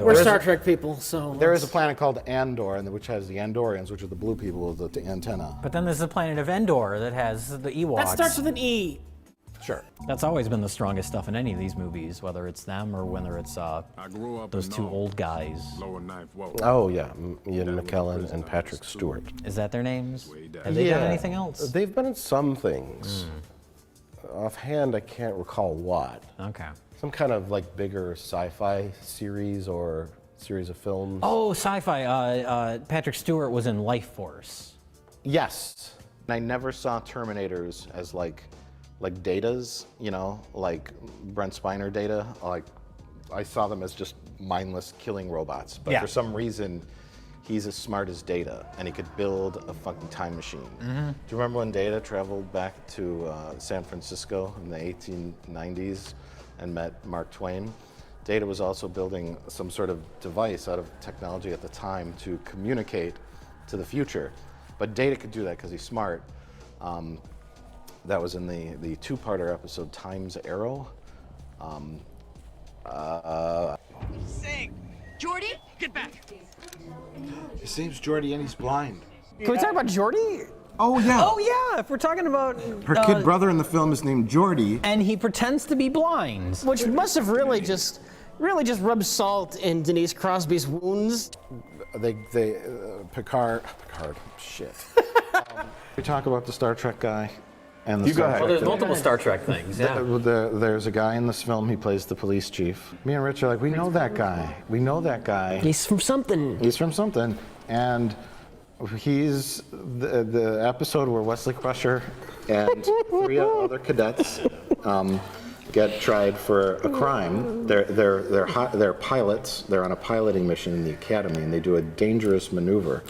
We're Star Trek people, so... There is a planet called Andor, which has the Andorians, which are the blue people with the antenna. But then there's the planet of Endor that has the Ewoks. That starts with an E. Sure. That's always been the strongest stuff in any of these movies, whether it's them or whether it's those two old guys. Oh, yeah. Ian McKellen and Patrick Stewart. Is that their names? Have they done anything else? They've been in some things. Offhand, I can't recall what. Okay. Some kind of like bigger sci-fi series or series of films. Oh, sci-fi. Patrick Stewart was in Life Force. Yes. I never saw Terminators as like Datas, you know, like Brent Spiner Data. Like, I saw them as just mindless killing robots. But for some reason, he's as smart as Data, and he could build a fucking time machine. Do you remember when Data traveled back to San Francisco in the 1890s and met Mark Twain? Data was also building some sort of device out of technology at the time to communicate to the future. But Data could do that because he's smart. That was in the two-parter episode Time's Arrow. Sing! Jordy, get back! His name's Jordy and he's blind. Can we talk about Jordy? Oh, yeah. Oh, yeah, if we're talking about... Her kid brother in the film is named Jordy. And he pretends to be blind. Which must have really just rubbed salt in Denise Crosby's wounds. Picard, shit. We talk about the Star Trek guy. And the You go ahead. Well, there's multiple Star Trek things, yeah. There's a guy in this film, he plays the police chief. Me and Rich are like, we know that guy. We know that guy. He's from something. He's from something. And he's the episode where Wesley Crusher and 3 other cadets get tried for a crime. They're pilots. They're on a piloting mission in the academy, and they do a dangerous maneuver.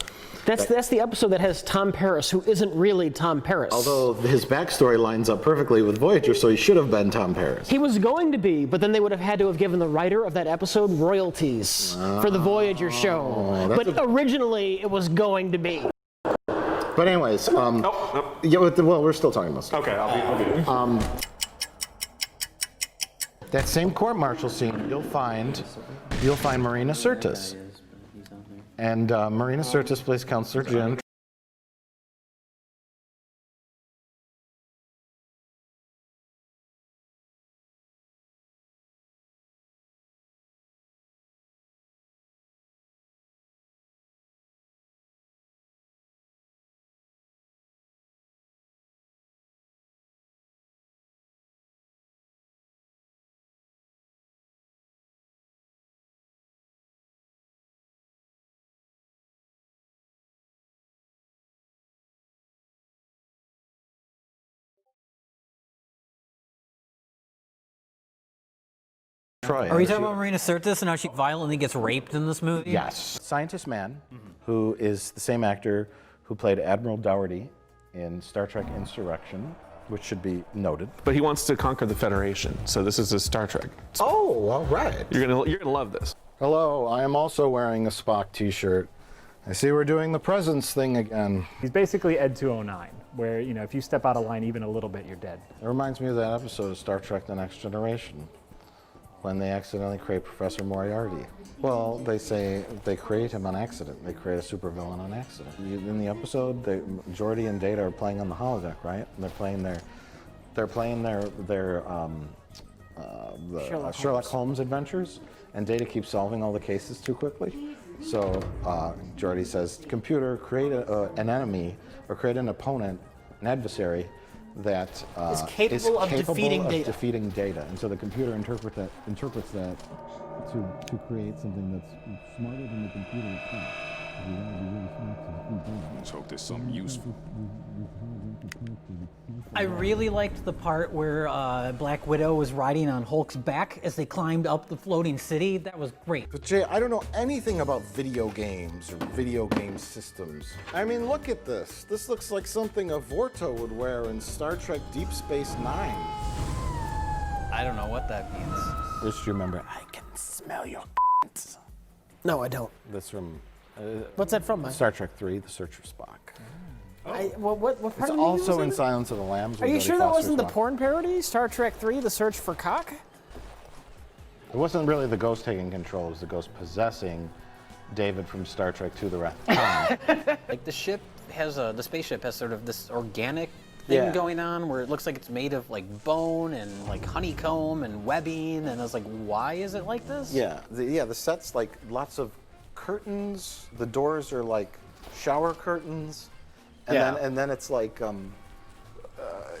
That's the episode that has Tom Paris, who isn't really Tom Paris. Although his backstory lines up perfectly with Voyager, so he should have been Tom Paris. He was going to be, but then they would have had to have given the writer of that episode royalties for the Voyager show. But originally, it was going to be. But anyways, yeah, well, we're still talking about stuff. Okay, I'll be there. That same court-martial scene, you'll find Marina Sirtis. And Marina Sirtis plays Counselor Jim. Are we talking about Marina Sirtis and how she violently gets raped in this movie? Yes. Scientist Man, who is the same actor who played Admiral Dougherty in Star Trek Insurrection, which should be noted. But he wants to conquer the Federation, so this is a Star Trek. Oh, all right. You're gonna love this. Hello, I am also wearing a Spock t-shirt. I see we're doing the presents thing again. He's basically Ed 209, where, you know, if you step out of line even a little bit, you're dead. It reminds me of that episode of Star Trek The Next Generation, when they accidentally create Professor Moriarty. Well, they say they create him on accident. They create a supervillain on accident. In the episode, Geordi and Data are playing on the holodeck, right? And they're playing their Sherlock Holmes adventures, and Data keeps solving all the cases too quickly. So Geordi says, "Computer, create an enemy or create an opponent, an adversary." That is capable of defeating Data. And so the computer interprets that to create something that's smarter than the computer itself. Let's hope there's something useful. I really liked the part where Black Widow was riding on Hulk's back as they climbed up the floating city. That was great. But Jay, I don't know anything about video games or video game systems. I mean, look at this. This looks like something a Vorto would wear in Star Trek Deep Space Nine. I don't know what that means. Rich, do you remember? I can smell your No, I don't. That's from... What's that from, Mike? Star Trek 3, The Search for Spock. What part It's of the movie also was in it? Silence of the Lambs. Are you Jodie sure that Foster wasn't the Spock. porn parody? Star Trek 3, The Search for Cock? It wasn't really the ghost taking control, it was the ghost possessing David from Star Trek II: The Wrath of Khan. Like the ship has the spaceship has sort of this organic thing going on where it looks like it's made of like bone and like honeycomb and webbing, and I was like, why is it like this? Yeah, the set's like lots of curtains. The doors are like shower curtains, and then it's like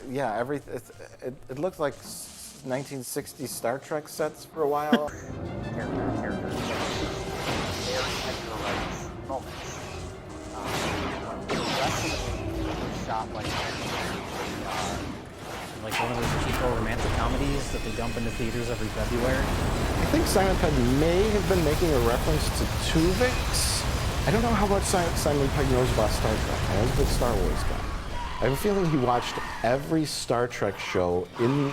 it looks like 1960s Star Trek sets for a while. Characters. Very Edgar moments. The rest of it was shot like one of those cheapo romantic comedies that they dump into theaters every February. I think Simon Pegg may have been making a reference to Tuvix. I don't know how much Simon Pegg knows about Star Trek. I was a big Star Wars guy. I have a feeling he watched every Star Trek show in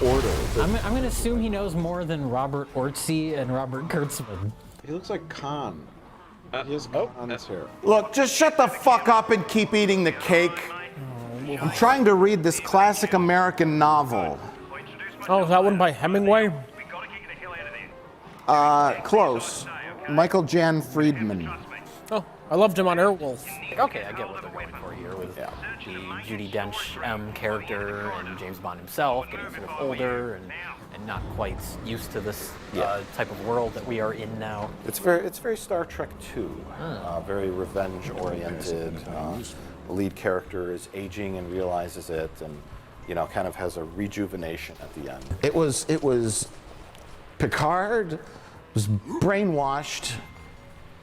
order. I'm going to assume he knows more than Robert Orci and Robert Kurtzman. He looks like Khan. He has Khan's hair. Look, just shut the fuck up and keep eating the cake. I'm trying to read this classic American novel. Oh, is that one by Hemingway? Close. Michael Jan Friedman. Oh, I loved him on Airwolf. Okay, I get what they're going for here with the Judi Dench character and James Bond himself getting sort of older and not quite used to this type of world that we are in now. It's very Star Trek 2. Very revenge-oriented. The lead character is aging and realizes it, and kind of has a rejuvenation at the end. It was Picard was brainwashed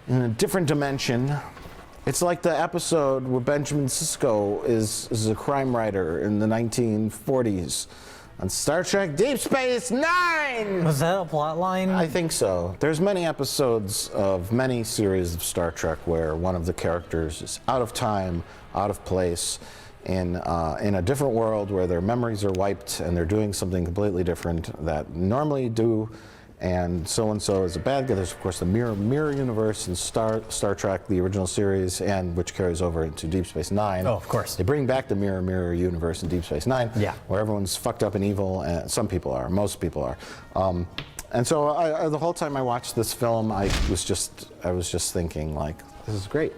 in a different dimension. It's like the episode where Benjamin Sisko is a crime writer in the 1940s on Star Trek Deep Space Nine. Was that a plot line? I think so. There's many episodes of many series of Star Trek where one of the characters is out of time, out of place, in a different world where their memories are wiped and they're doing something completely different that normally do. And so is a bad guy. There's of course the mirror universe in Star Trek, the original series, and which carries over into Deep Space Nine. Oh, of course. They bring back the mirror universe in Deep Space Nine, where everyone's fucked up and evil. And some people are, most people are. And so the whole time I watched this film, I was just thinking like, this is great.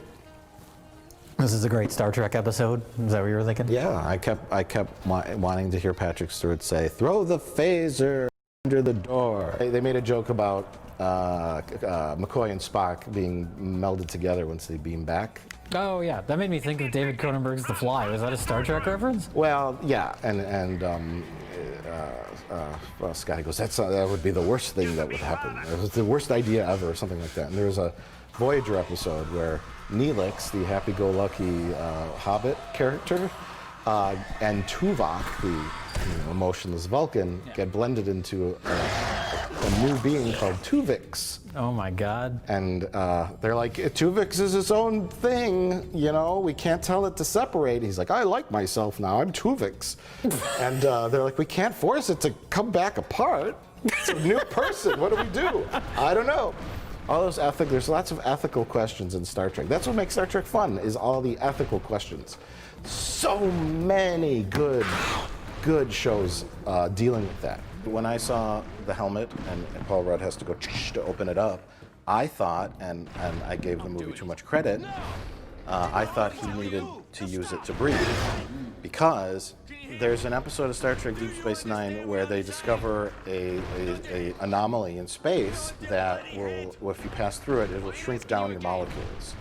This is a great Star Trek episode. Is that what you were thinking? Yeah, I kept wanting to hear Patrick Stewart say, "Throw the phaser under the door." They made a joke about McCoy and Spock being melded together once they beam back. Oh yeah, that made me think of David Cronenberg's The Fly. Was that a Star Trek reference? Well, yeah, well, Scotty goes, that would be the worst thing that would happen. It was the worst idea ever, or something like that. And there was a Voyager episode where Neelix, the happy-go-lucky Hobbit character, and Tuvok, the emotionless Vulcan, get blended into a new being called Tuvix. Oh my God. And they're like, Tuvix is its own thing, we can't tell it to separate. He's like, I like myself now, I'm Tuvix. And they're like, we can't force it to come back apart. It's a new person, what do we do? I don't know. All those there's lots of ethical questions in Star Trek. That's what makes Star Trek fun, is all the ethical questions. So many good shows dealing with that. When I saw the helmet and Paul Rudd has to go to open it up, I thought, and I gave the movie too much credit, I thought he needed to use it to breathe. Because there's an episode of Star Trek Deep Space Nine where they discover a anomaly in space that will, if you pass through it, it will shrink down your molecules.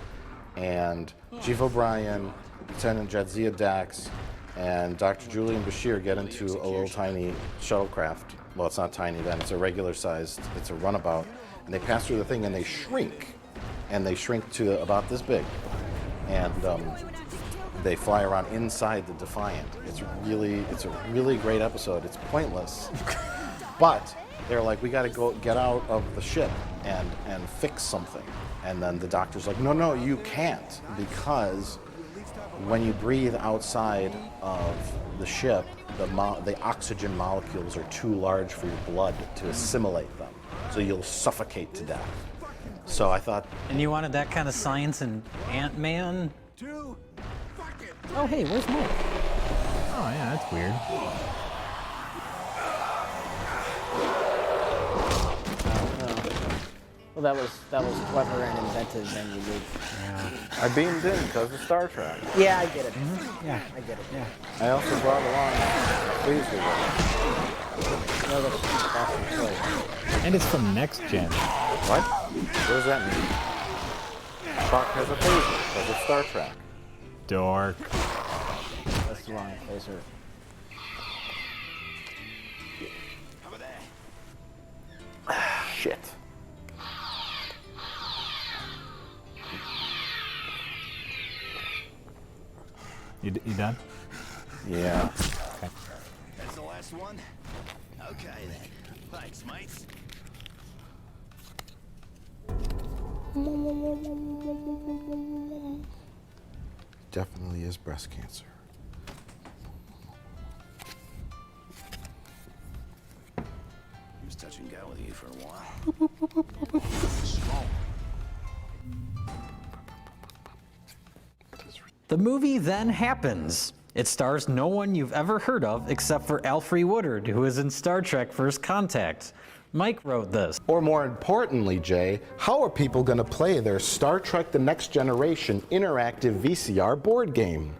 And Chief O'Brien, Lieutenant Jadzia Dax, and Dr. Julian Bashir get into a little tiny shuttlecraft. Well, it's not tiny then, it's a regular sized, it's a runabout. And they pass through the thing and they shrink. And they shrink to about this big. And they fly around inside the Defiant. It's a really great episode. It's pointless. But they're like, we gotta go get out of the ship and fix something. And then the doctor's like, no, you can't, because when you breathe outside of the ship, the oxygen molecules are too large for your blood to assimilate them. So you'll suffocate to death. So I thought... And you wanted that kind of science in Ant-Man? Oh, hey, where's Mike? Oh, yeah, that's weird. Well, that was clever and inventive and unique. I beamed in because of Star Trek. Yeah, I get it. Yeah. I get it. Yeah. I also brought along Please with it. No, that's awesome choice. And it's from Next Gen. What? What does that mean? Spock has a phaser because of Star Trek. Dork. That's the wrong phaser. Over there. Shit. You done? Yeah. That's the last one? Okay then. Thanks, mates. Definitely is breast cancer. He was touch and go with you for a while. The movie then happens. It stars no one you've ever heard of except for Alfre Woodard, who is in Star Trek First Contact. Mike wrote this. Or more importantly, Jay, how are people going to play their Star Trek The Next Generation interactive VCR board game?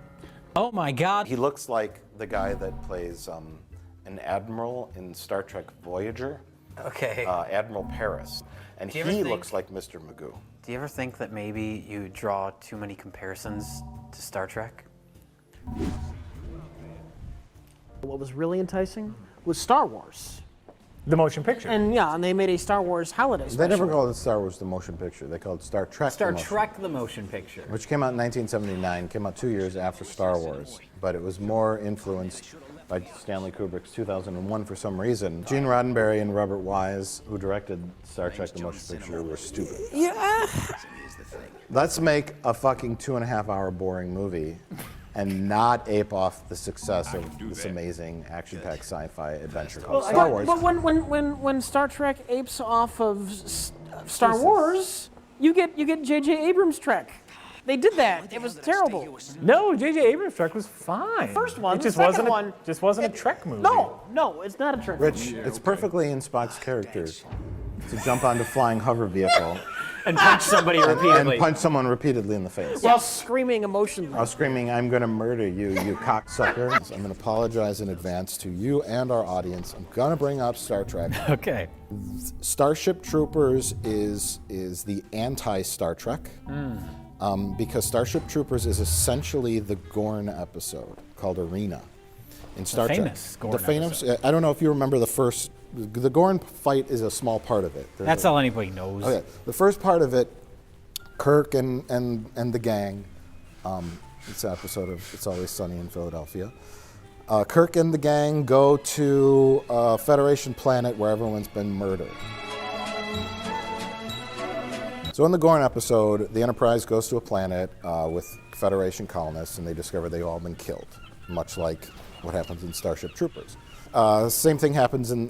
Oh my God. He looks like the guy that plays an admiral in Star Trek Voyager, Okay. Admiral Paris. And Do you ever he think- looks like Mr. Magoo. Do you ever think that maybe you draw too many comparisons to Star Trek? What was really enticing was Star Wars. The motion picture. And yeah, and they made a Star Wars holiday special. They never called it Star Wars the motion picture. They called it Star Trek Star the motion Trek, the motion picture. which came out in 1979, came out 2 years after Star Wars, but it was more influenced by Stanley Kubrick's 2001 for some reason. Gene Roddenberry and Robert Wise, who directed Star Trek the motion picture, were stupid. Yeah. Let's make a fucking 2.5-hour boring movie and not ape off the success of this amazing action-packed sci-fi adventure called Star Wars. But when Star Trek apes off of Star Wars, you get J.J. Abrams' Trek. They did that. It was terrible. No, J.J. Abrams' Trek was fine. First one, It just the second wasn't one. just wasn't a Trek movie. No, it's not a Trek. Rich, it's perfectly in Spock's character to jump onto flying hover vehicle And punch somebody repeatedly. and punch someone repeatedly in the face. While screaming emotionally. I was screaming, "I'm going to murder you, you cocksucker." I'm going to apologize in advance to you and our audience. I'm going to bring up Star Trek. Okay. Starship Troopers is the anti-Star Trek. Because Starship Troopers is essentially the Gorn episode called Arena in Star Trek. famous Gorn The famous. I don't know if you remember the first. The Gorn fight is a small part of it. That's all anybody knows. Okay, the first part of it, Kirk and the gang. It's an episode of It's Always Sunny in Philadelphia. Kirk and the gang go to a Federation planet where everyone's been murdered. So in the Gorn episode, the Enterprise goes to a planet with Federation colonists, and they discover they've all been killed, much like what happens in Starship Troopers. Same thing happens in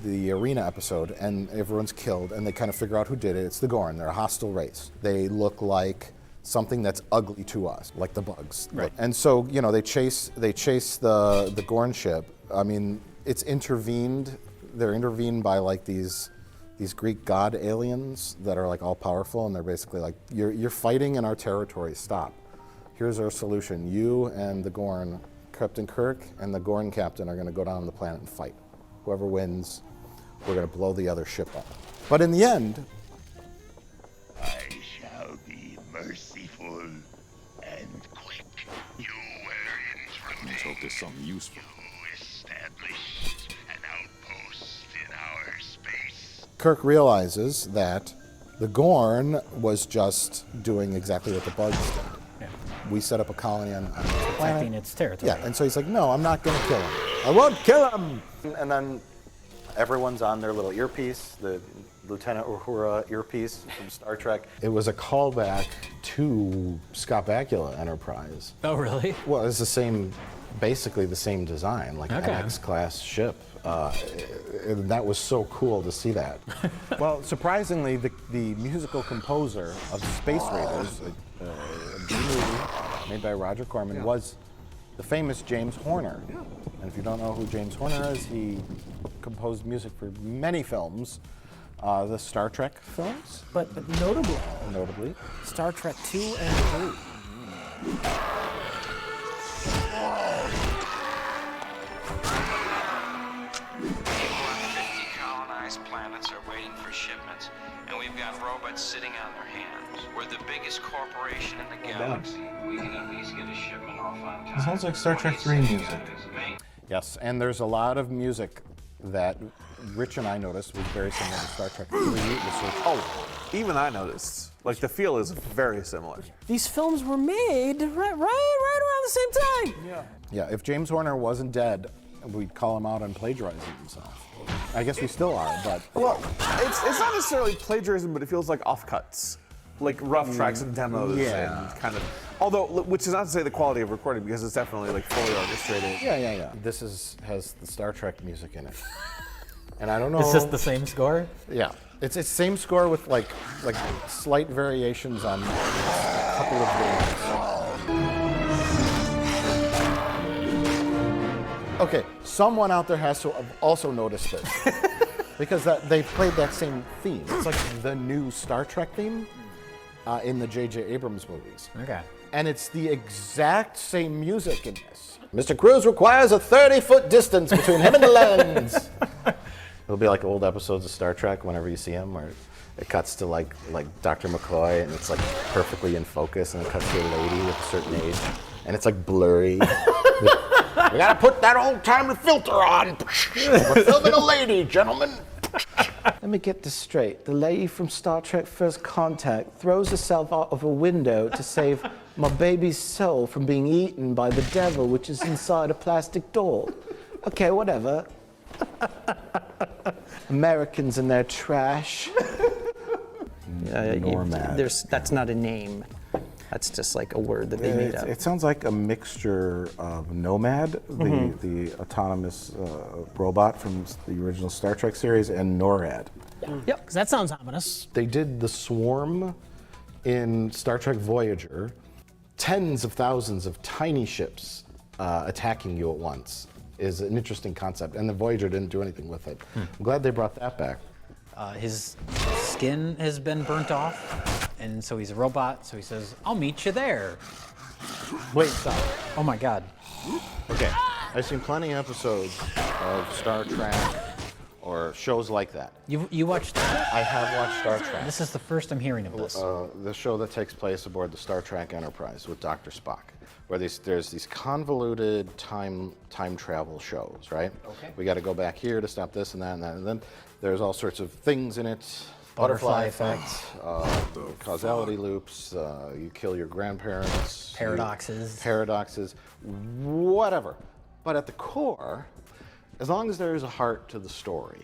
the Arena episode, and everyone's killed, and they kind of figure out who did it. It's the Gorn. They're a hostile race. They look like something that's ugly to us, like the bugs. Right. And so, they chase the Gorn ship. I mean, it's intervened. They're intervened by like these Greek god aliens that are like all powerful, and they're basically like, you're fighting in our territory. Stop. Here's our solution. You and the Gorn, Captain Kirk and the Gorn captain, are going to go down on the planet and fight. Whoever wins, we're going to blow the other ship up. But in the end, I shall be merciful and quick. You were intruding. Let's hope there's something useful. You established an outpost in our space. Kirk realizes that the Gorn was just doing exactly what the bugs did. We set up a colony on the Protecting planet. its territory. Yeah, and so he's like, no, I'm not going to kill him. I won't kill him! And then everyone's on their little earpiece, the Lieutenant Uhura earpiece from Star Trek. It was a callback to Scott Bakula Enterprise. Oh, really? Well, it's basically the same design, like Okay. an X-class ship. And that was so cool to see that. Well, surprisingly, the musical composer of Space Raiders, a B movie made by Roger Corman, was the famous James Horner. And if you don't know who James Horner is, he composed music for many films, The Star Trek films, But notably. Star Trek 2 and 3. Colonized planets are waiting for shipments, and we've got robots sitting on their hands. We're the biggest corporation in the galaxy. We can at least get a shipment off on time. It sounds like Star Trek 3 music. Yes, and there's a lot of music that Rich and I noticed was very similar to Star Trek 3. Oh, even I noticed. Like the feel is very similar. These films were made right around the same time. Yeah, if James Horner wasn't dead, we'd call him out on plagiarizing himself. I guess we still are, but Well, it's not necessarily plagiarism, but it feels like offcuts, like rough tracks and demos, and kind of. Although, which is not to say the quality of recording, because it's definitely like fully orchestrated. yeah. This has the Star Trek music in it, and I don't know. Is this the same score? Yeah, it's the same score with like slight variations on a couple of things. Okay, someone out there has to have also noticed this because they played that same theme. It's like the new Star Trek theme in the J.J. Abrams movies. Okay. And it's the exact same music in this. Mr. Cruz requires a 30-foot distance between him and the lens. It'll be like old episodes of Star Trek whenever you see them, where it cuts to like Dr. McCoy and it's like perfectly in focus, and it cuts to a lady with a certain age, and it's like blurry. We gotta put that old-timey filter on. We're filming a lady, gentlemen. Let me get this straight. The lady from Star Trek First Contact throws herself out of a window to save my baby's soul from being eaten by the devil, which is inside a plastic doll. Okay, whatever. Americans and their trash. Nomad. That's not a name. That's just like a word that they made up. It sounds like a mixture of Nomad, the autonomous robot from the original Star Trek series, and NORAD. Yep, because that sounds ominous. They did the swarm in Star Trek Voyager, tens of thousands of tiny ships attacking you at once is an interesting concept, and the Voyager didn't do anything with it. I'm glad they brought that back. His skin has been burnt off, and so he's a robot, so he says, I'll meet you there. Wait, stop. Oh my God. Okay, I've seen plenty of episodes of Star Trek or shows like that. You watched that? I have watched Star Trek. This is the first I'm hearing of this. The show that takes place aboard the Star Trek Enterprise with Dr. Spock, where there's these convoluted time travel shows, right? Okay. We got to go back here to stop this and that and that, and then there's all sorts of things in it. Butterfly effect, causality loops, you kill your grandparents. Paradoxes, whatever. But at the core, as long as there is a heart to the story,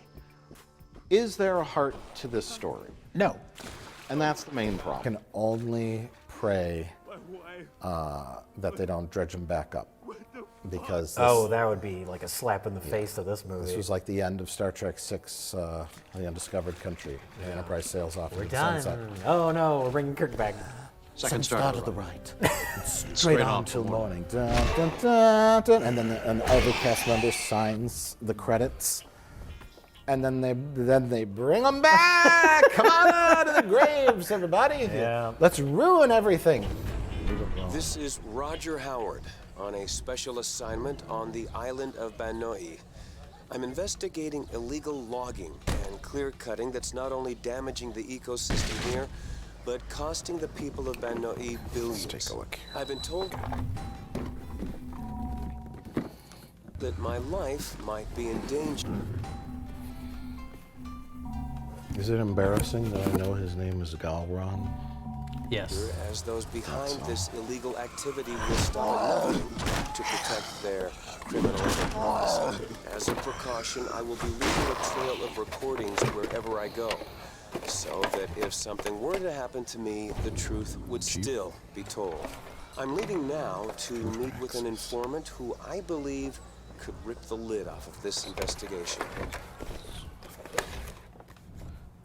is there a heart to this story? No. And that's the main problem. Can only pray that they don't dredge them back up. Because that would be like a slap in the face to this movie. This was like the end of Star Trek VI, The Undiscovered Country. The Enterprise sails off into the Done. sunset. Oh no, we're bringing Kirk back. Second Start at the right. Straight on on till morning. Dun, dun, dun, dun. And then and every cast member signs the credits. And then they bring them back. Come on out of the graves, everybody. Yeah. Let's ruin everything. This is Roger Howard on a special assignment on the island of Banoi. I'm investigating illegal logging and clear cutting that's not only damaging the ecosystem here, but costing the people of Banoi billions. Let's take a look here. I've been told that my life might be in danger. Is it embarrassing that I know his name is Galron? Yes. As those behind this illegal activity will stop at nothing to protect their criminal enterprise. As a precaution, I will be leaving a trail of recordings wherever I go, so that if something were to happen to me, the truth would still be told. I'm leaving now to meet with an informant who I believe could rip the lid off of this investigation.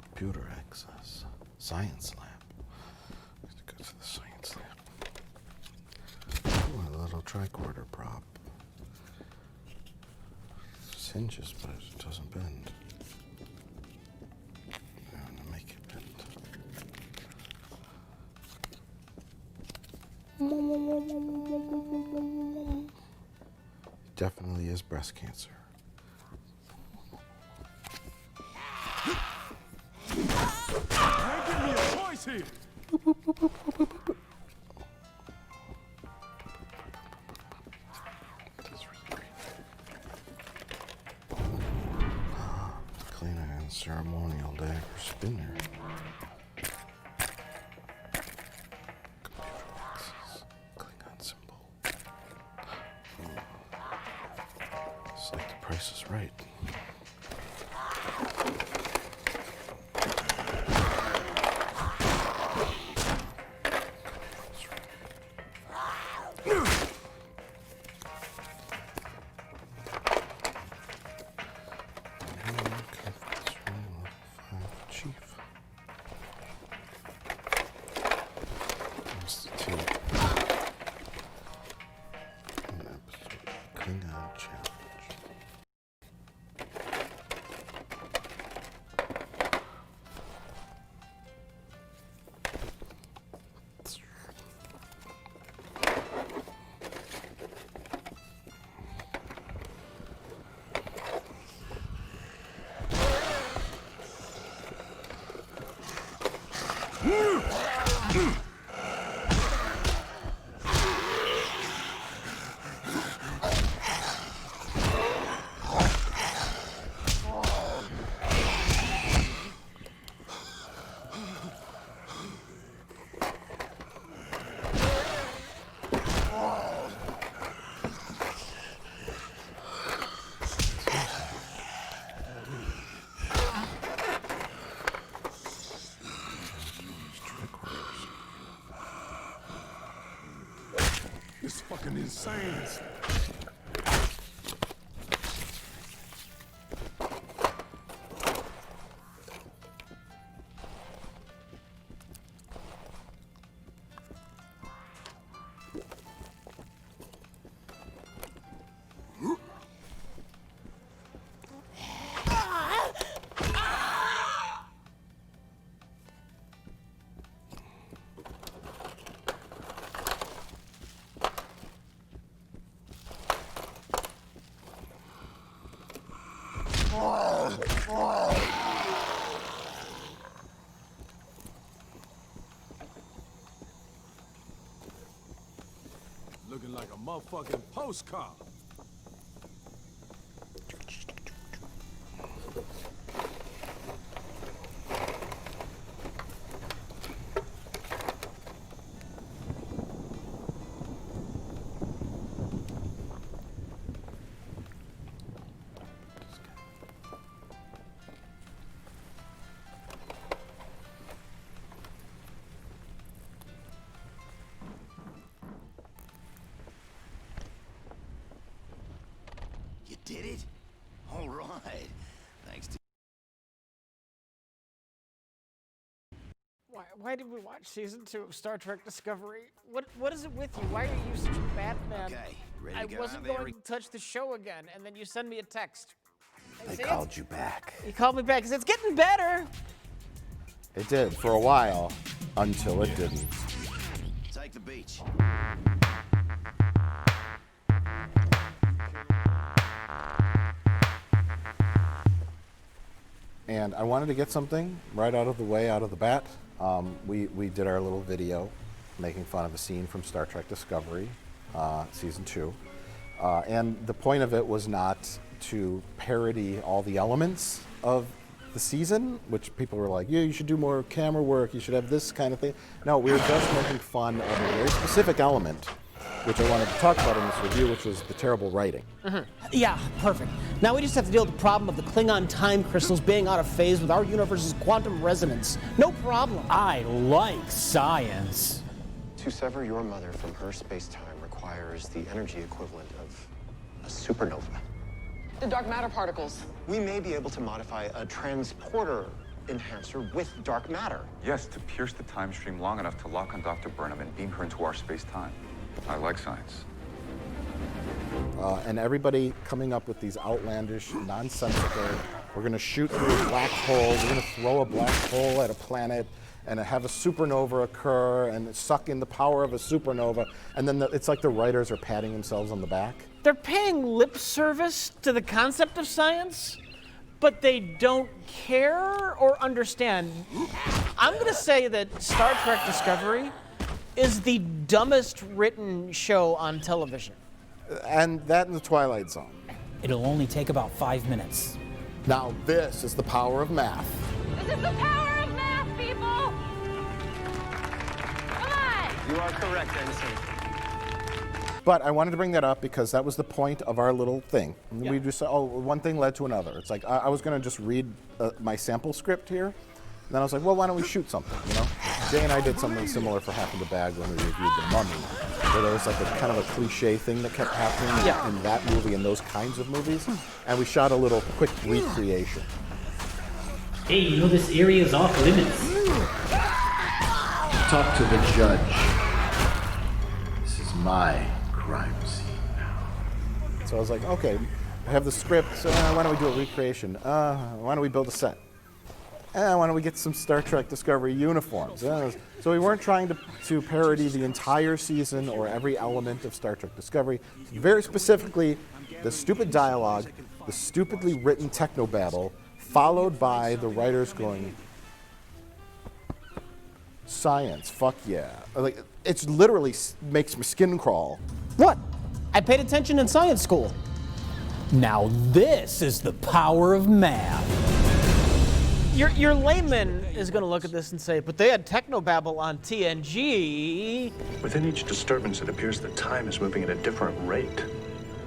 Computer access. Science lab. Go to the science lab. Ooh, a little tricorder prop. It hinges, but it doesn't bend. Definitely is breast cancer. Ain't give me a choice here. Cleaner and ceremonial day for Spinner. Computer boxes. Klingon symbol. It's like the price is right. It's fucking insane. Looking like a motherfucking postcard. You did it? All right. Thanks to... Why did we watch season 2 of Star Trek Discovery? What is it with you? Why are you such a Batman? Okay, ready to I go wasn't out there? going to touch the show again, and then you send me a text. I called you back. You called me back because it's getting better. It did for a while, until it didn't. Take the beach. And I wanted to get something right out of the way, out of the bat. We did our little video making fun of a scene from Star Trek Discovery, season 2. And the point of it was not to parody all the elements of the season, which people were like, yeah, you should do more camera work, you should have this kind of thing. No, we were just making fun of a very specific element, which I wanted to talk about in this review, which was the terrible writing. Yeah, perfect. Now we just have to deal with the problem of the Klingon time crystals being out of phase with our universe's quantum resonance. No problem. I like science. To sever your mother from her space-time requires the energy equivalent of a supernova. The dark matter particles. We may be able to modify a transporter enhancer with dark matter. Yes, to pierce the time stream long enough to lock on Dr. Burnham and beam her into our space-time. I like science. And everybody coming up with these outlandish, nonsensical, we're going to shoot through a black hole, we're going to throw a black hole at a planet, and have a supernova occur and suck in the power of a supernova, and then it's like the writers are patting themselves on the back. They're paying lip service to the concept of science, but they don't care or understand. I'm going to say that Star Trek Discovery is the dumbest written show on television. And that in the Twilight Zone. It'll only take about 5 minutes. Now this is the power of math. This is the power of math, people! Come on! You are correct, Ensign. But I wanted to bring that up because that was the point of our little thing. We just said, oh, one thing led to another. It's like I was going to just read my sample script here, and then I was like, well, why don't we shoot something? You know, Jay and I did something similar for Half in the Bag when we reviewed The Mummy, where there was like a kind of a cliche thing that kept happening in that movie and those kinds of movies, and we shot a little quick recreation. Hey, you know this area is off limits. Talk to the judge. This is my crime scene now. So I was like, okay, I have the script, so why don't we do a recreation? Why don't we build a set? Why don't we get some Star Trek Discovery uniforms? So we weren't trying to parody the entire season or every element of Star Trek Discovery. Very specifically, the stupid dialogue, the stupidly written technobabble, followed by the writers going, science, fuck yeah. Like, it's literally makes my skin crawl. What? I paid attention in science school. Now this is the power of math. Your layman is going to look at this and say, but they had technobabble on TNG. Within each disturbance, it appears that time is moving at a different rate.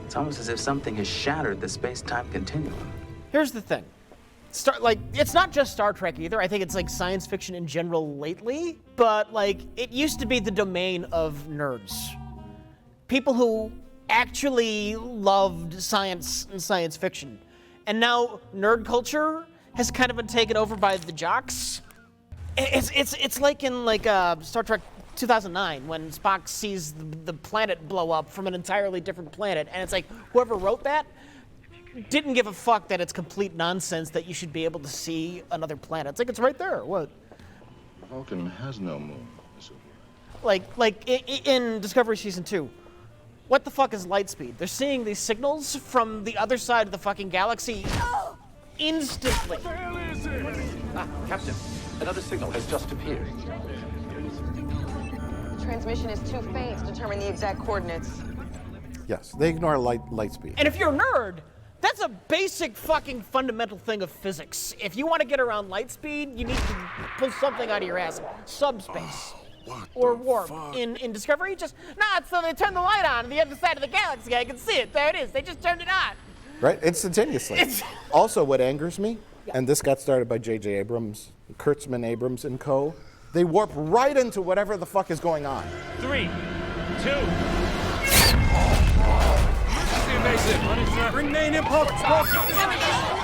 It's almost as if something has shattered the space-time continuum. Here's the thing. It's not just Star Trek either. I think it's like science fiction in general lately, but like it used to be the domain of nerds. People who actually loved science and science fiction. And now nerd culture has kind of been taken over by the jocks. It's like in Star Trek 2009 when Spock sees the planet blow up from an entirely different planet, and it's like whoever wrote that didn't give a fuck that it's complete nonsense that you should be able to see another planet. It's like it's right there. What? Vulcan has no moon. In Discovery Season 2. What the fuck is light speed? They're seeing these signals from the other side of the fucking galaxy instantly. Captain, another signal has just appeared. Transmission is too faint to determine the exact coordinates. Yes, they ignore light speed. And if you're a nerd, that's a basic fucking fundamental thing of physics. If you want to get around light speed, you need to pull something out of your ass. Subspace. Or warp. In Discovery, so they turn the light on the other side of the galaxy. I can see it. There it is. They just turned it on. Right? Instantaneously. Also, what angers me, and this got started by J.J. Abrams, Kurtzman, Abrams, and co., they warp right into whatever the fuck is going on. 3, 2. Remain in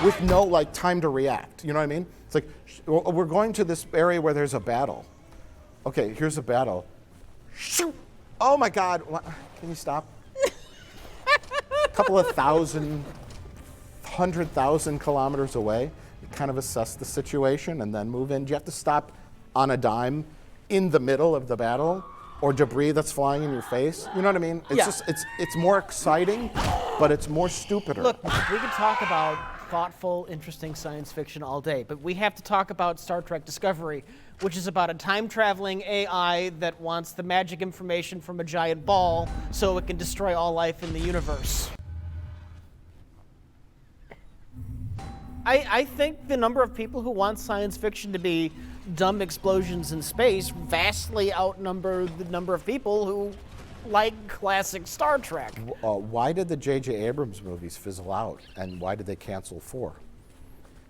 with no time to react. You know what I mean? It's like we're going to this area where there's a battle. Okay, here's a battle. Shoot! Oh my God! Can you stop? A couple of 100,000 kilometers away. You kind of assess the situation and then move in. Do you have to stop on a dime in the middle of the battle? Or debris that's flying in your face. You know what I mean? It's it's more exciting, but it's more stupider. Look, we could talk about thoughtful, interesting science fiction all day, but we have to talk about Star Trek Discovery, which is about a time-traveling AI that wants the magic information from a giant ball so it can destroy all life in the universe. I think the number of people who want science fiction to be dumb explosions in space vastly outnumber the number of people who like classic Star Trek. Why did the J.J. Abrams movies fizzle out, and why did they cancel 4?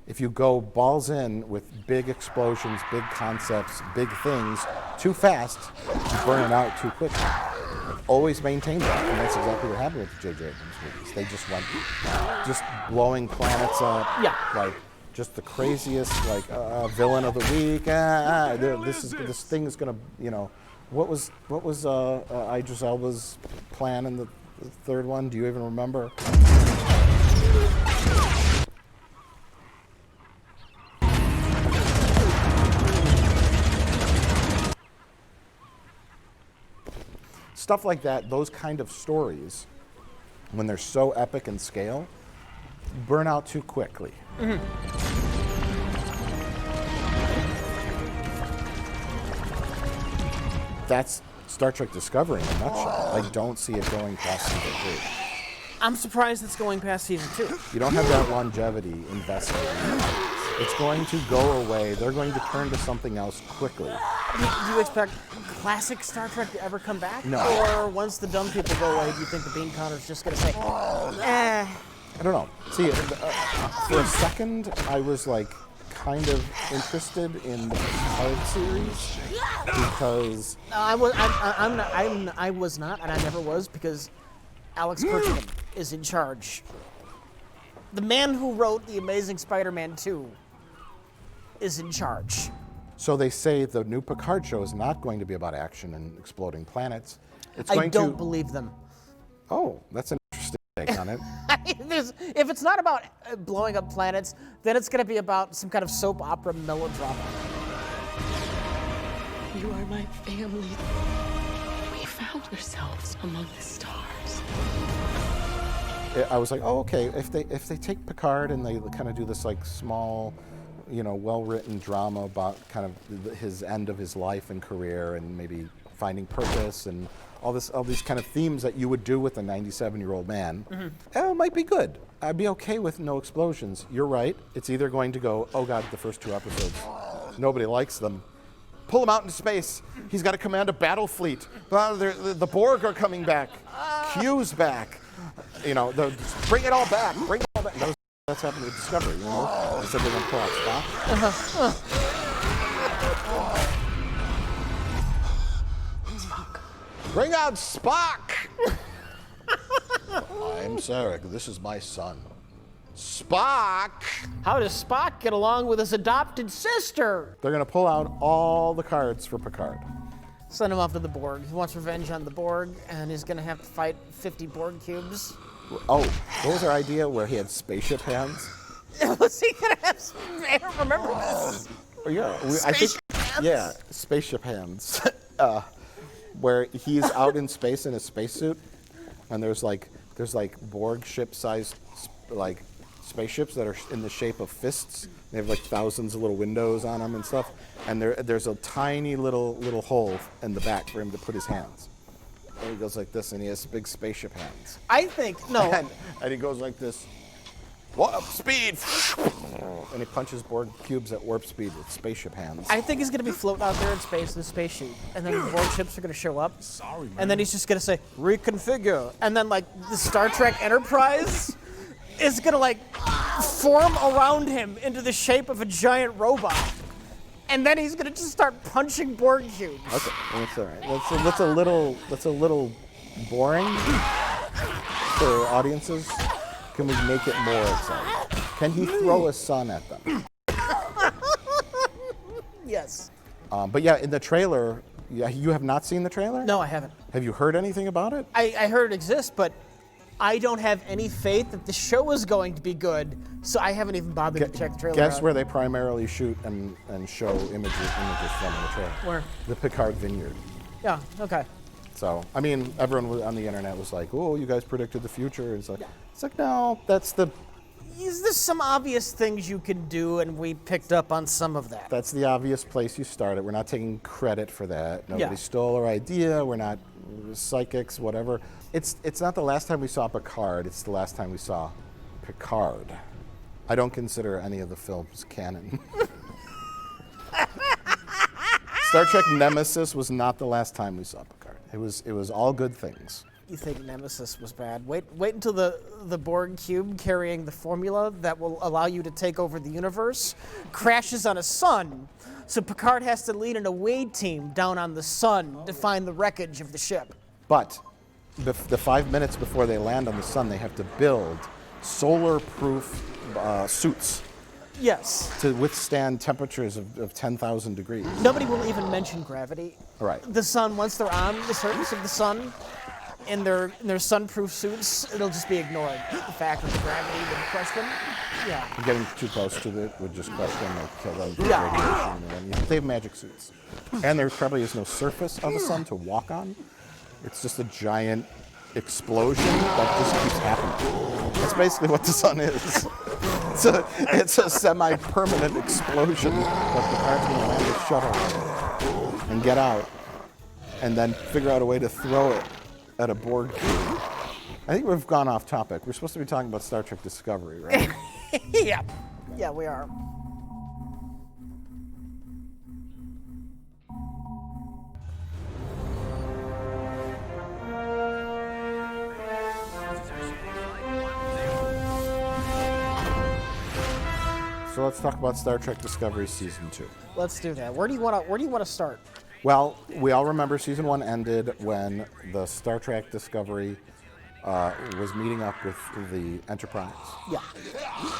If you go balls in with big explosions, big concepts, big things, too fast, you burn it out too quickly. Always maintain that, and that's exactly what happened with the J.J. Abrams movies. They just went blowing planets up, just the craziest villain of the week. This thing is gonna, what was Idris Elba's plan in the third one? Do you even remember? stuff like that, those kind of stories, when they're so epic in scale, burn out too quickly. That's Star Trek Discovery in a nutshell. I don't see it going past season 3. I'm surprised it's going past season 2. You don't have that longevity invested in it. It's going to go away. They're going to turn to something else quickly. Do you expect classic Star Trek to ever come back? No. Or once the dumb people go away, do you think the bean counter's just going to say, eh? I don't know. See, for a second, I was like kind of interested in the Picard series because I was not, and I never was, because Alex Kurtzman is in charge. The man who wrote The Amazing Spider-Man 2 is in charge. So they say the new Picard show is not going to be about action and exploding planets. It's I going don't to. believe them. Oh, that's an interesting take on it. If it's not about blowing up planets, then it's going to be about some kind of soap opera melodrama. You are my family. We found ourselves among the stars. I was like, oh, okay. If they take Picard and they kind of do this like small, well-written drama about kind of his end of his life and career and maybe finding purpose and all these kind of themes that you would do with a 97-year-old man, it might be good. I'd be okay with no explosions. You're right. It's either going to go, oh God, the first 2 episodes, nobody likes them. Pull him out into space. He's got to command a battle fleet. The Borg are coming back. Q's back. Bring it all back. Bring it all back. That's happened with Discovery. They said they're going to pull out Spock. Bring out Spock! I'm Sarek. This is my son. Spock! How does Spock get along with his adopted sister? They're going to pull out all the cards for Picard. Send him off to the Borg. He wants revenge on the Borg, and he's going to have to fight 50 Borg cubes. Oh, what was our idea where he had spaceship hands? Was he going to have... I don't remember this. Oh, yeah. Spaceship hands? Yeah, spaceship hands. Where he's out in space in a spacesuit, and there's like Borg ship-sized like spaceships that are in the shape of fists. They have like thousands of little windows on them and stuff, and there's a tiny little hole in the back for him to put his hands. And he goes like this, and he has big spaceship hands. I think no. And he goes like this. Warp speed! And he punches Borg cubes at warp speed with spaceship hands. I think he's going to be floating out there in space in a spacesuit, and then the Borg ships are going to show up. Sorry, man. And then he's just going to say, reconfigure. And then, like, the Star Trek Enterprise is going to, like, form around him into the shape of a giant robot. And then he's going to just start punching Borg cubes. Okay, that's all right. That's a little boring for audiences. Can we make it more exciting? Can he throw a sun at them? Yes. But yeah, in the trailer, you have not seen the trailer? No, I haven't. Have you heard anything about it? I heard it exists, but I don't have any faith that the show is going to be good, so I haven't even bothered to check the trailer Guess out. where they primarily shoot and show images from the trailer? Where? The Picard Vineyard. Yeah, okay. So, I mean, everyone on the internet was like, oh, you guys predicted the future. It's like, no, that's the... There's some obvious things you can do, and we picked up on some of that. That's the obvious place you started. We're not taking credit for that. Nobody Yeah. stole our idea. We're not psychics, whatever. It's not the last time we saw Picard. It's the last time we saw Picard. I don't consider any of the films canon. Star Trek Nemesis was not the last time we saw Picard. It was all good things. You think Nemesis was bad? Wait until the Borg cube carrying the formula that will allow you to take over the universe crashes on a sun. So Picard has to lead an away team down on the sun to find the wreckage of the ship. But the 5 minutes before they land on the sun, they have to build solar-proof suits. Yes. To withstand temperatures of 10,000 degrees. Nobody will even mention gravity. Right. The sun, once they're on the surface of the sun, in their sunproof suits, it'll just be ignored. The fact that the gravity would crush them. Yeah. Getting too close to it would just crush them or kill them. Yeah. Radiation. They have magic suits. And there probably is no surface of the sun to walk on. It's just a giant explosion that just keeps happening. That's basically what the sun is. It's a semi-permanent explosion that Picard's going to land his shuttle and get out, and then figure out a way to throw it at a Borg cube. I think we've gone off topic. We're supposed to be talking about Star Trek Discovery, right? Yeah. Yeah, we are. So let's talk about Star Trek Discovery Season 2. Let's do that. Where do you want to start? Well, we all remember Season 1 ended when the Star Trek Discovery was meeting up with the Enterprise. Yeah.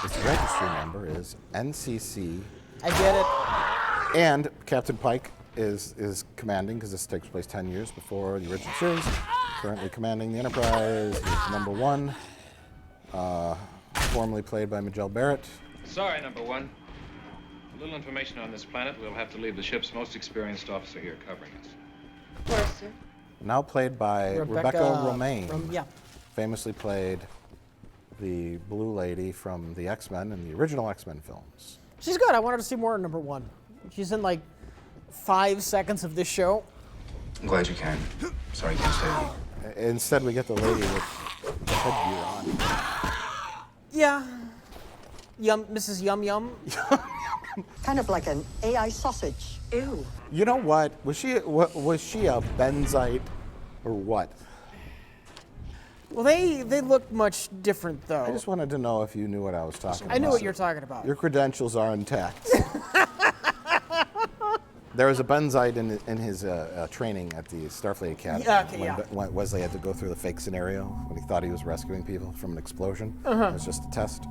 Its registry number is NCC. I get it. And Captain Pike is commanding, because this takes place 10 years before the original series. Currently commanding the Enterprise. He's number 1, formerly played by Majel Barrett. Sorry, number 1. A little information on this planet. We'll have to leave the ship's most experienced officer here covering us. Of course, sir. Now played by Rebecca Romaine. Yeah. Famously played the Blue Lady from the X-Men and the original X-Men films. She's good. I wanted to see more in number 1. She's in like 5 seconds of this show. I'm glad you came. Sorry you can't stay. Instead, we get the lady with headgear on. Yeah. Mrs. Yum Yum. Kind of like an AI sausage. Ew. You know what? Was she a Benzite or what? Well, they look much different, though. I just wanted to know if you knew what I was talking about. I knew what you're talking about. Your credentials are intact. There was a Benzite in his training at the Starfleet Academy when Wesley had to go through the fake scenario when he thought he was rescuing people from an explosion. It was just a test.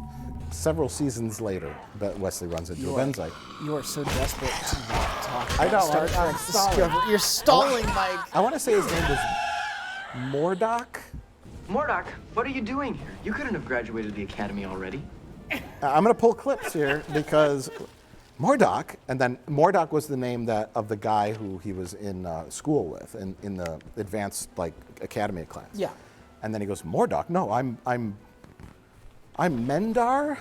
Several seasons later, Wesley runs into a Benzite. You are so desperate to not talk I about know, Star Trek Discovery. You're stalling, Mike. I want to say his name was Mordock. Mordock, what are you doing here? You couldn't have graduated the academy already. I'm going to pull clips here because Mordock, and then Mordock was the name of the guy who he was in school with, in the advanced academy class. Yeah. And then he goes, Mordock? No, I'm Mendar?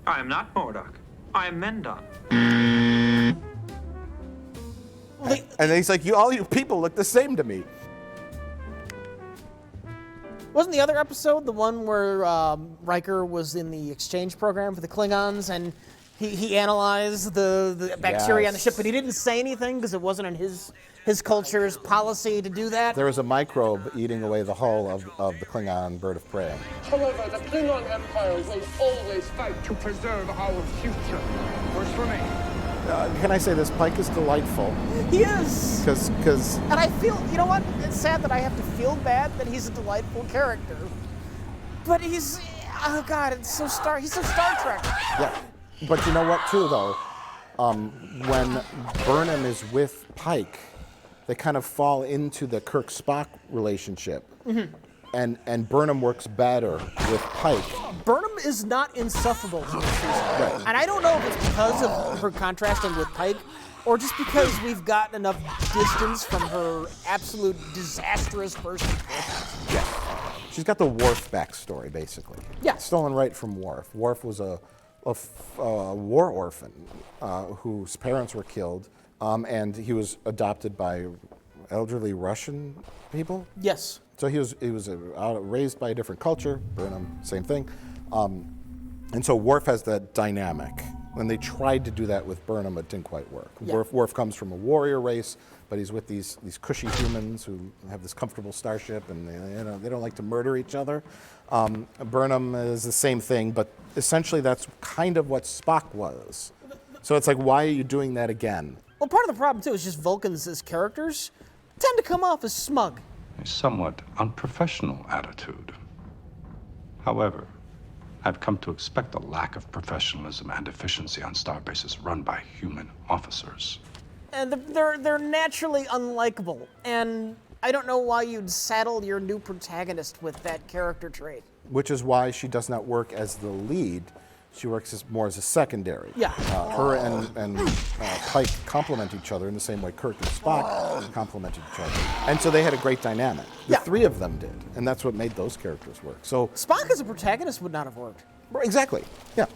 I am not Mordock. I am Mendon. And then he's like, all you people look the same to me. Wasn't the other episode the one where Riker was in the exchange program for the Klingons and he analyzed the bacteria on the ship, but he didn't say anything because it wasn't in his culture's policy to do that? There was a microbe eating away the hull of the Klingon bird of prey. However, the Klingon Empire will always fight to preserve our future. First for me. Can I say this? Pike is delightful. He is. Because. And I feel, you know what? It's sad that I have to feel bad that he's a delightful character. But he's, oh God, he's so Star Trek. Yeah. But you know what, too, though? When Burnham is with Pike, they kind of fall into the Kirk-Spock relationship. Mm-hmm. And Burnham works better with Pike. Burnham is not insufferable in this season. Right. And I don't know if it's because of her contrasting with Pike, or just because we've gotten enough distance from her absolute disastrous first impressions. Yeah. She's got the Worf backstory, basically. Yeah. Stolen right from Worf. Worf was a war orphan whose parents were killed, and he was adopted by elderly Russian people. Yes. So he was raised by a different culture. Burnham, same thing. And so Worf has that dynamic. When they tried to do that with Burnham, it didn't quite work. Yeah. Worf comes from a warrior race, but he's with these cushy humans who have this comfortable starship, and they don't like to murder each other. Burnham is the same thing, but essentially that's kind of what Spock was. So it's like, why are you doing that again? Well, part of the problem too is just Vulcans as characters tend to come off as smug. A somewhat unprofessional attitude. However, I've come to expect a lack of professionalism and efficiency on starbases run by human officers. And they're naturally unlikable, and I don't know why you'd saddle your new protagonist with that character trait. Which is why she does not work as the lead, She works more as a secondary. Yeah. Her and Pike complement each other in the same way Kirk and Spock complemented each other. And so they had a great dynamic. The three of them did, and that's what made those characters work. So Spock as a protagonist would not have worked. exactly. Yeah.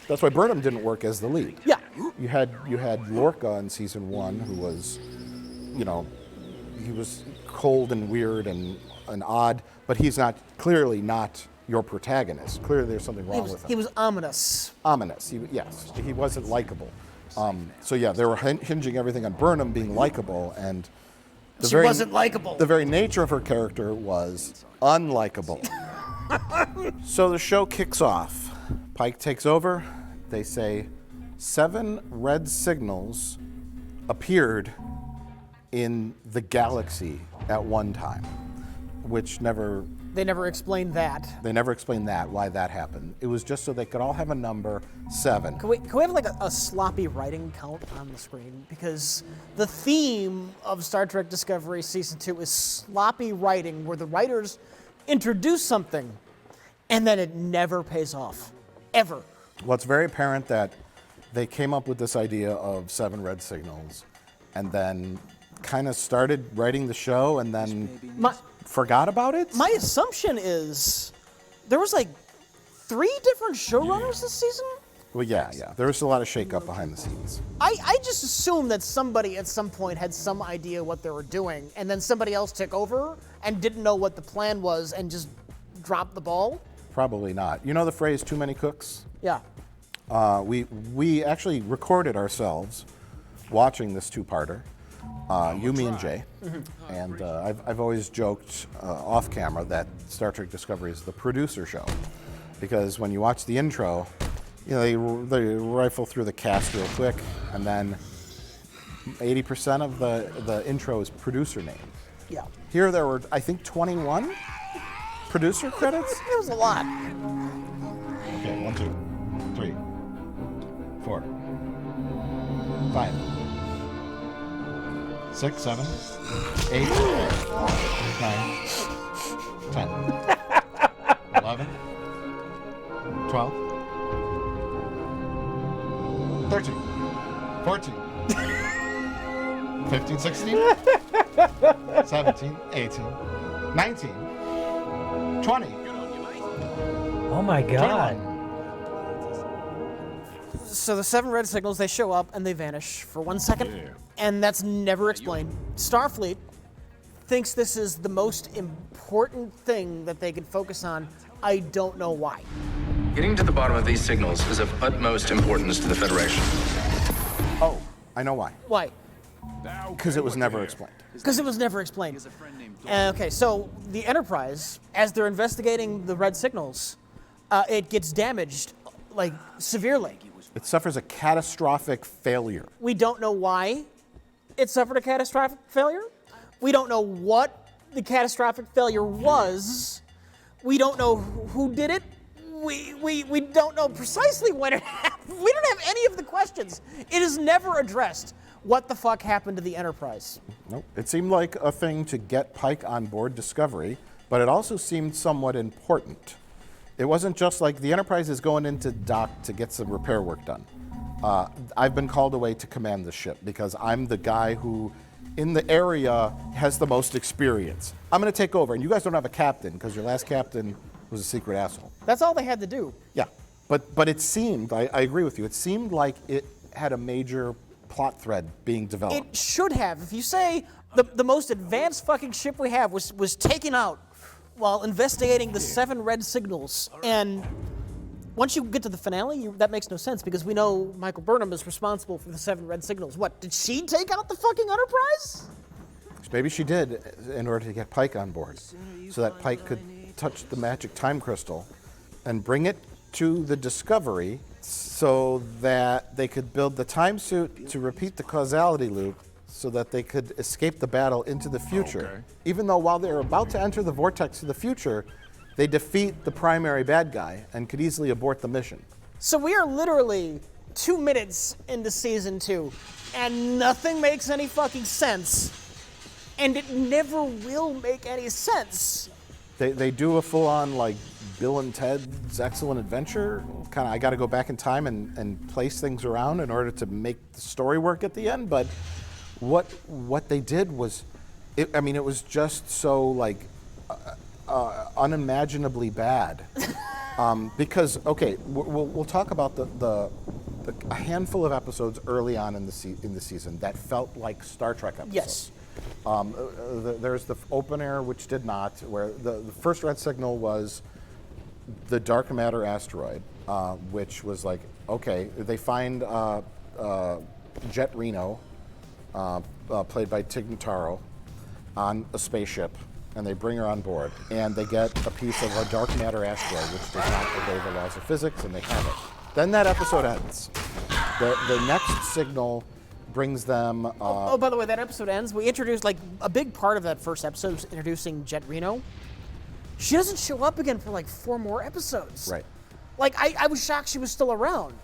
That's why Burnham didn't work as the lead. Yeah. You had Lorca in season 1, who was, he was cold and weird and odd, but he's clearly not your protagonist. Clearly there's something wrong with him. He was ominous. Ominous, yes. He wasn't likable. So yeah, they were hinging everything on Burnham being likable, and she wasn't likable. The very nature of her character was unlikable. So the show kicks off. Pike takes over. They say 7 red signals appeared in the galaxy at one time, which never... They never explained that. They never explained that, why that happened. It was just so they could all have a number 7. Can we have like a sloppy writing count on the screen? Because the theme of Star Trek Discovery Season 2 is sloppy writing, where the writers introduce something and then it never pays off. Ever. Well, it's very apparent that they came up with this idea of 7 red signals and then kind of started writing the show and then forgot about it? My assumption is there was like 3 different showrunners this season? Well, yeah. There was a lot of shakeup behind the scenes. I just assumed that somebody at some point had some idea what they were doing, and then somebody else took over and didn't know what the plan was and just dropped the ball. Probably not. You know the phrase "too many cooks"? Yeah. We actually recorded ourselves watching this 2-parter, you, me, and Jay. Mm-hmm. And I've always joked off camera that Star Trek Discovery is the producer show, because when you watch the intro, they rifle through the cast real quick, and then 80% of the intro is producer names. Yeah. Here there were, I think, 21 producer credits. It was a lot. Okay, 1, 2, 3, 4, 5, 6, 7, 8, 9, 10, 11, 12, 13, 14, 15, 16, 17, 18, 19, 20. Oh my God. 21. So the 7 red signals, they show up and they vanish for 1 second, and that's never explained. Starfleet thinks this is the most important thing that they can focus on. I don't know why. Getting to the bottom of these signals is of utmost importance to the Federation. Oh, I know why. Why? Because it was never explained. Because it was never explained. Okay, so the Enterprise, as they're investigating the red signals, it gets damaged, like, severely. It suffers a catastrophic failure. We don't know why it suffered a catastrophic failure. We don't know what the catastrophic failure was. We don't know who did it. We don't know precisely when it happened. We don't have any of the questions. It is never addressed. What the fuck happened to the Enterprise? Nope. It seemed like a thing to get Pike on board Discovery, but it also seemed somewhat important. It wasn't just like the Enterprise is going into dock to get some repair work done. I've been called away to command the ship because I'm the guy who, in the area, has the most experience. I'm going to take over, and you guys don't have a captain because your last captain was a secret asshole. That's all they had to do. Yeah, but it seemed, I agree with you, it seemed like it had a major plot thread being developed. It should have. If you say the most advanced fucking ship we have was taken out while investigating the 7 red signals, and once you get to the finale, that makes no sense because we know Michael Burnham is responsible for the 7 red signals. What, did she take out the fucking Enterprise? Maybe she did in order to get Pike on board, so that Pike could touch the magic time crystal and bring it to the Discovery so that they could build the time suit to repeat the causality loop so that they could escape the battle into the future. Okay. Even though while they're about to enter the vortex of the future, they defeat the primary bad guy and could easily abort the mission. So we are literally 2 minutes into season 2, and nothing makes any fucking sense, and it never will make any sense. They do a full-on, like, Bill and Ted's Excellent Adventure kind of I got to go back in time and place things around in order to make the story work at the end. But what they did was, it was just so like unimaginably bad. Because we'll talk about a handful of episodes early on in the season that felt like Star Trek episodes. Yes. There's the opener, which did not, where the first red signal was the dark matter asteroid, which was like, okay, they find Jet Reno, played by Tig Notaro, on a spaceship, and they bring her on board, and they get a piece of a dark matter asteroid, which does not obey the laws of physics, and they have it. Then that episode ends. The next signal brings them. By the way, that episode ends. We introduced, like, a big part of that first episode was introducing Jet Reno. She doesn't show up again for like 4 more episodes. Right. Like, I was shocked she was still around.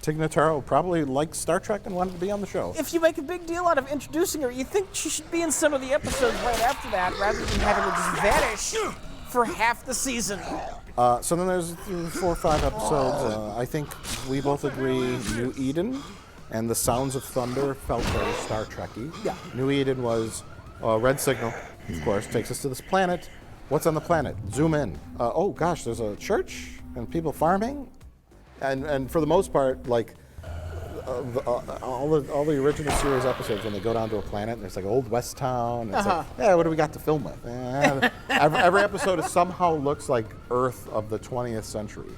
Tig Notaro probably liked Star Trek and wanted to be on the show. If you make a big deal out of introducing her, you think she should be in some of the episodes right after that, rather than having her just vanish for half the season. So then there's 4 or 5 episodes. I think we both agree New Eden and the Sounds of Thunder felt very Star Trek-y. Yeah. New Eden was red signal, of course, takes us to this planet. What's on the planet? Zoom in. Oh gosh, there's a church and people farming. And for the most part, like all the original series episodes, when they go down to a planet, and there's like Old West Town. And it's like, yeah, what do we got to film with? Every episode somehow looks like Earth of the 20th century.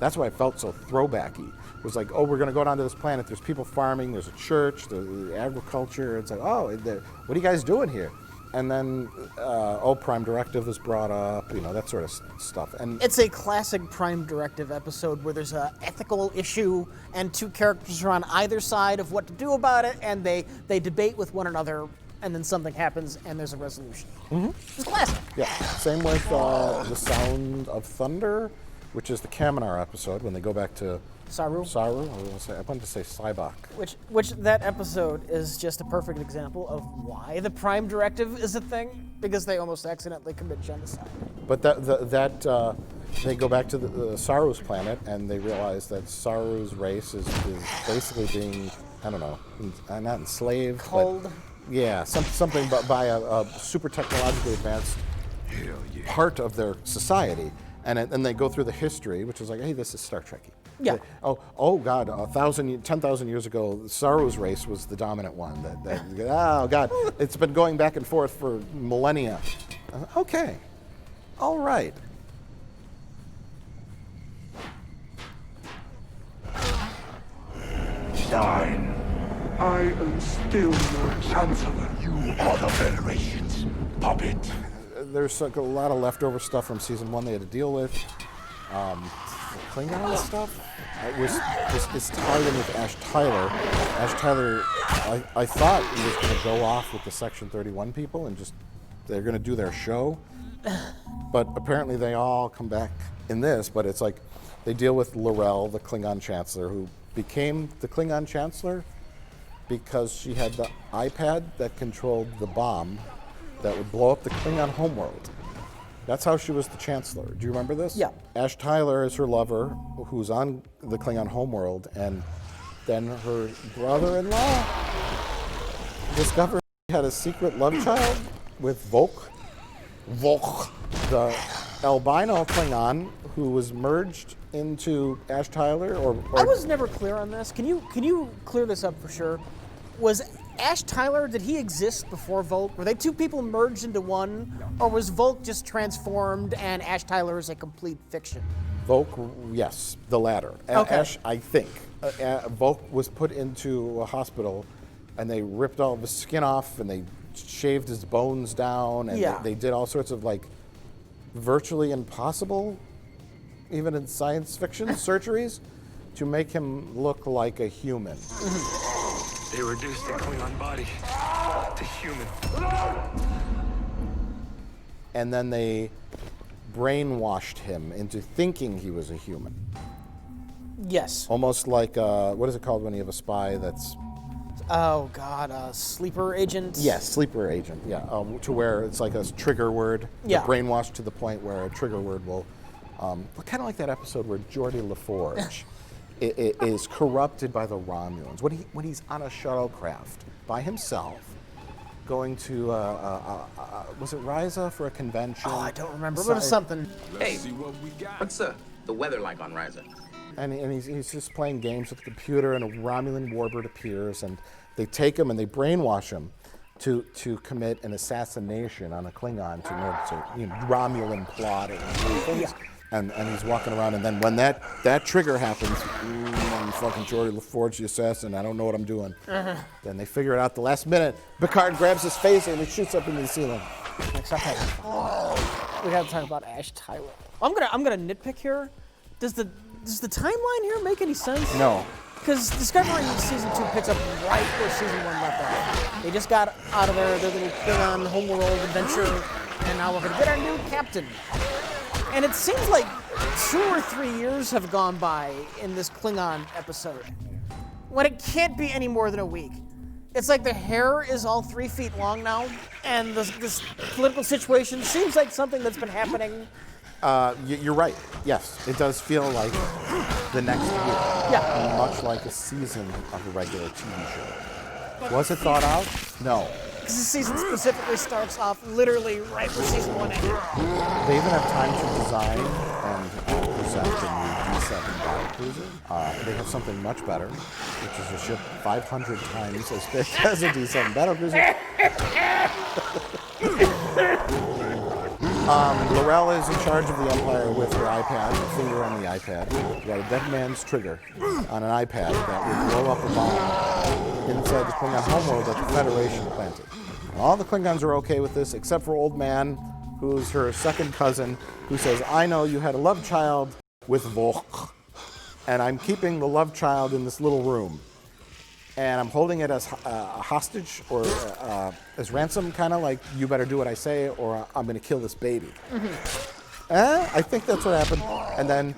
That's why it felt so throwbacky. It was like, oh, we're going to go down to this planet. There's people farming. There's a church. There's agriculture. It's like, oh, what are you guys doing here? And then, Prime Directive is brought up, that sort of stuff. And it's a classic Prime Directive episode where there's an ethical issue and 2 characters are on either side of what to do about it, and they debate with one another, and then something happens and there's a resolution. Mm-hmm. It's classic. Yeah. Same with the Sound of Thunder, which is the Kaminar episode when they go back to Saru. I wanted to say Cybok. Which that episode is just a perfect example of why the Prime Directive is a thing, because they almost accidentally commit genocide. But they go back to the Saru's planet, and they realize that Saru's race is basically being, I don't know, not enslaved, culled. But yeah, something by a super technologically advanced part of their society. And they go through the history, which is like, hey, this is Star Trek-y. Yeah. Oh God, 10,000 years ago, Saru's race was the dominant one. Oh God, it's been going back and forth for millennia. Okay, all right. Stein, I am still your Chancellor. You are the Federation's puppet. There's like a lot of leftover stuff from season 1 they had to deal with. Klingon stuff. It's tied in with Ash Tyler. Ash Tyler, I thought he was going to go off with the Section 31 people and they're going to do their show. But apparently they all come back in this, but it's like they deal with L'Rell, the Klingon Chancellor, who became the Klingon Chancellor because she had the iPad that controlled the bomb that would blow up the Klingon homeworld. That's how she was the Chancellor. Do you remember this? Yeah. Ash Tyler is her lover, who's on the Klingon homeworld, and then her brother-in-law discovered he had a secret love child with Volk. Volk, the albino Klingon who was merged into Ash Tyler, or I was never clear on this. Can you clear this up for sure? Was Ash Tyler, did he exist before Volk? Were they 2 people merged into one? Or was Volk just transformed and Ash Tyler is a complete fiction? Volk, yes, the latter. Okay. Ash, I think. Volk was put into a hospital and they ripped all of his skin off and they shaved his bones down and they did all sorts of like virtually impossible, even in science fiction, surgeries to make him look like a human. They reduced the Klingon body to human. And then they brainwashed him into thinking he was a human. Yes. Almost like, what is it called when you have a spy that's... Oh God, sleeper agent? Yes, sleeper agent, yeah. To where it's like a trigger word. Yeah. Brainwashed to the point where a trigger word will Kind of like that episode where Geordie LaForge is corrupted by the Romulans. When he's on a shuttlecraft by himself, going to, was it Ryza for a convention? Oh, I don't remember, but it was something. Hey, what's the weather like on Ryza? And he's just playing games with the computer, and a Romulan warbird appears, and they take him and they brainwash him to commit an assassination on a Klingon in order to, Romulan plotting and things. And he's walking around, and then when that trigger happens, I'm fucking Geordie LaForge, the assassin, I don't know what I'm doing. Then they figure it out the last minute. Picard grabs his face and he shoots up into the ceiling. We gotta talk about Ash Tyler. I'm gonna nitpick here. Does the timeline here make any sense? No. Because Discovery Season 2 picks up right where Season 1 left off. They just got out of their little Klingon homeworld adventure, and now we're gonna get our new captain. And it seems like 2 or 3 years have gone by in this Klingon episode, when it can't be any more than a week. It's like the hair is all 3 feet long now, and this political situation seems like something that's been happening. You're right. Yes, it does feel like the next year. Yeah. Much like a season of a regular TV show. Was it thought out? No. Because the season specifically starts off literally right where Season 1 ended. They even have time to design and present the new D7 battlecruiser. They have something much better, which is a ship 500 times as big as a D7 battlecruiser. L'Rell is in charge of the Empire with her iPad, a finger on the iPad. You got a dead man's trigger on an iPad that will blow up a bomb inside the Klingon homeworld that the Federation planted. And all the Klingons are okay with this, except for Old Man, who's her second cousin, who says, I know you had a love child with Volk, and I'm keeping the love child in this little room. And I'm holding it as a hostage or as ransom, kind of like, you better do what I say or I'm going to kill this baby. I think that's what happened. And then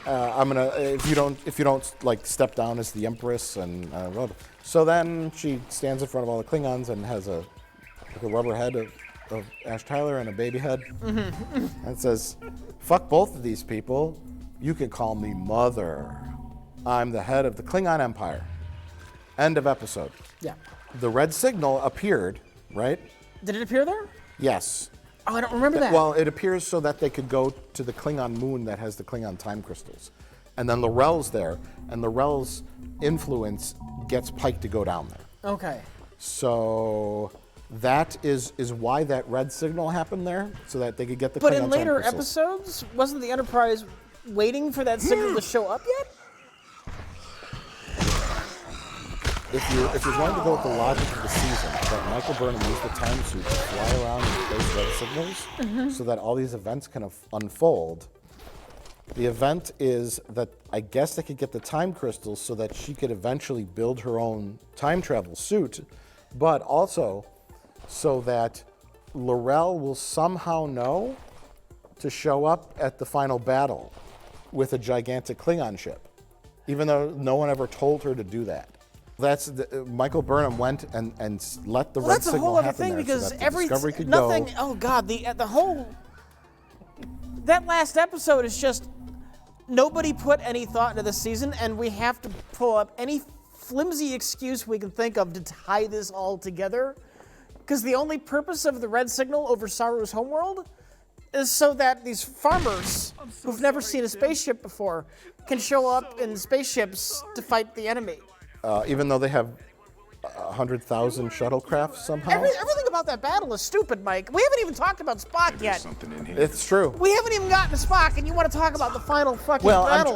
I'm gonna if you don't like step down as the Empress and so then she stands in front of all the Klingons and has a rubber head of Ash Tyler and a baby head and says, "Fuck both of these people. You can call me Mother. I'm the head of the Klingon Empire." End of episode. Yeah. The red signal appeared, right? Did it appear there? Yes. Oh, I don't remember that. Well, it appears so that they could go to the Klingon moon that has the Klingon time crystals. And then L'Rell's there, and L'Rell's influence gets Pike to go down there. Okay. So that is why that red signal happened there, so that they could get the But Klingon in later time crystals. episodes, wasn't the Enterprise waiting for that signal to show up yet? If you're going to go with the logic of the season, that Michael Burnham used the time suit to fly around and place red signals so that all these events can unfold. The event is that I guess they could get the time crystals so that she could eventually build her own time travel suit, but also so that L'Rell will somehow know to show up at the final battle with a gigantic Klingon ship, even though no one ever told her to do that. Michael Burnham went and let the red signal happen there because so that the Discovery could nothing. go. Oh God, the whole that last episode is just nobody put any thought into the season, and we have to pull up any flimsy excuse we can think of to tie this all together. Because the only purpose of the red signal over Saru's homeworld is so that these farmers who've never seen a spaceship before can show up in spaceships to fight the enemy. Even though they have 100,000 shuttlecraft somehow. Everything about that battle is stupid, Mike. We haven't even talked about Spock yet. Something in here. It's true. We haven't even gotten to Spock, and you want to talk about the final fucking battle?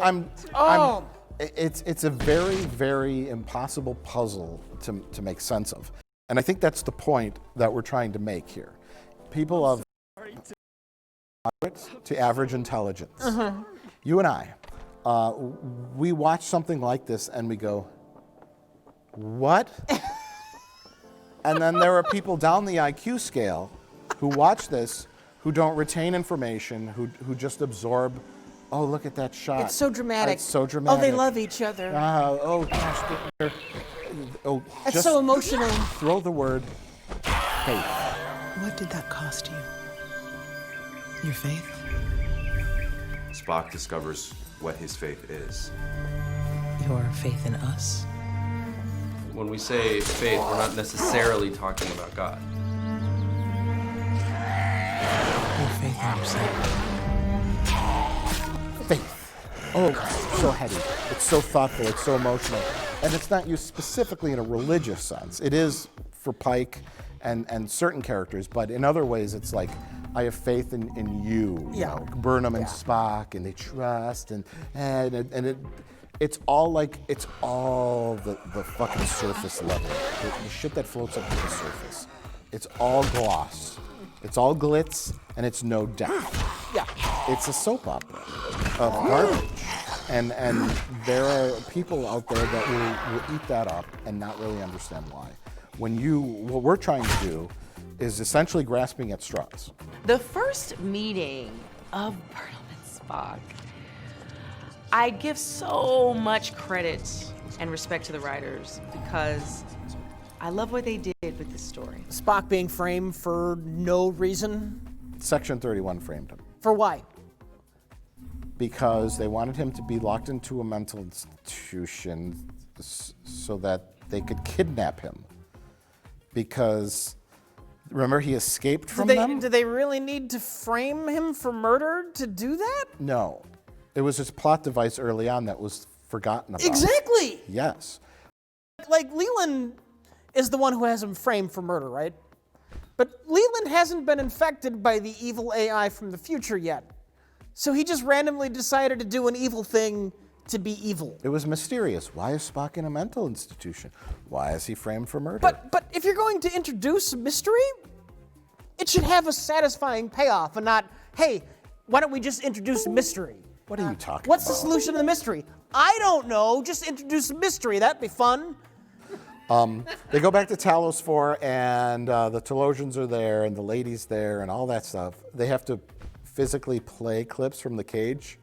Well, it's a very, very impossible puzzle to make sense of. And I think that's the point that we're trying to make here. People of moderate to average intelligence, you and I, we watch something like this and we go, what? And then there are people down the IQ scale who watch this, who don't retain information, who just absorb, oh, look at that shot. It's so dramatic. It's so dramatic. Oh, they love each other. Oh, gosh. It's so emotional. Throw the word faith. What did that cost you? Your faith? Spock discovers what his faith is. Your faith in us? When we say faith, we're not necessarily talking about God. Your faith in yourself. Faith. Oh, it's so heady. It's so thoughtful. It's so emotional. And it's not used specifically in a religious sense. It is for Pike and certain characters, but in other ways, it's like, I have faith in you. You know, Burnham and Spock, and they trust, and it's all the fucking surface level. The shit that floats up to the surface. It's all gloss. It's all glitz, and it's no depth. Yeah. It's a soap opera of garbage. And there are people out there that will eat that up and not really understand why. What we're trying to do is essentially grasping at straws. The first meeting of Burnham and Spock, I give so much credit and respect to the writers because I love what they did with this story. Spock being framed for no reason. Section 31 framed him. For why? Because they wanted him to be locked into a mental institution so that they could kidnap him. Because, remember, he escaped from them? Did they really need to frame him for murder to do that? No. It was just a plot device early on that was forgotten about. Exactly! Yes. Like, Leland is the one who has him framed for murder, right? But Leland hasn't been infected by the evil AI from the future yet. So he just randomly decided to do an evil thing to be evil. It was mysterious. Why is Spock in a mental institution? Why is he framed for murder? But if you're going to introduce mystery, it should have a satisfying payoff and not, hey, why don't we just introduce mystery? What are you talking What's about? the solution to the mystery? I don't know. Just introduce a mystery. That'd be fun. They go back to Talos 4, and the Telosians are there, and the lady's there, and all that stuff. They have to physically play clips from the cage.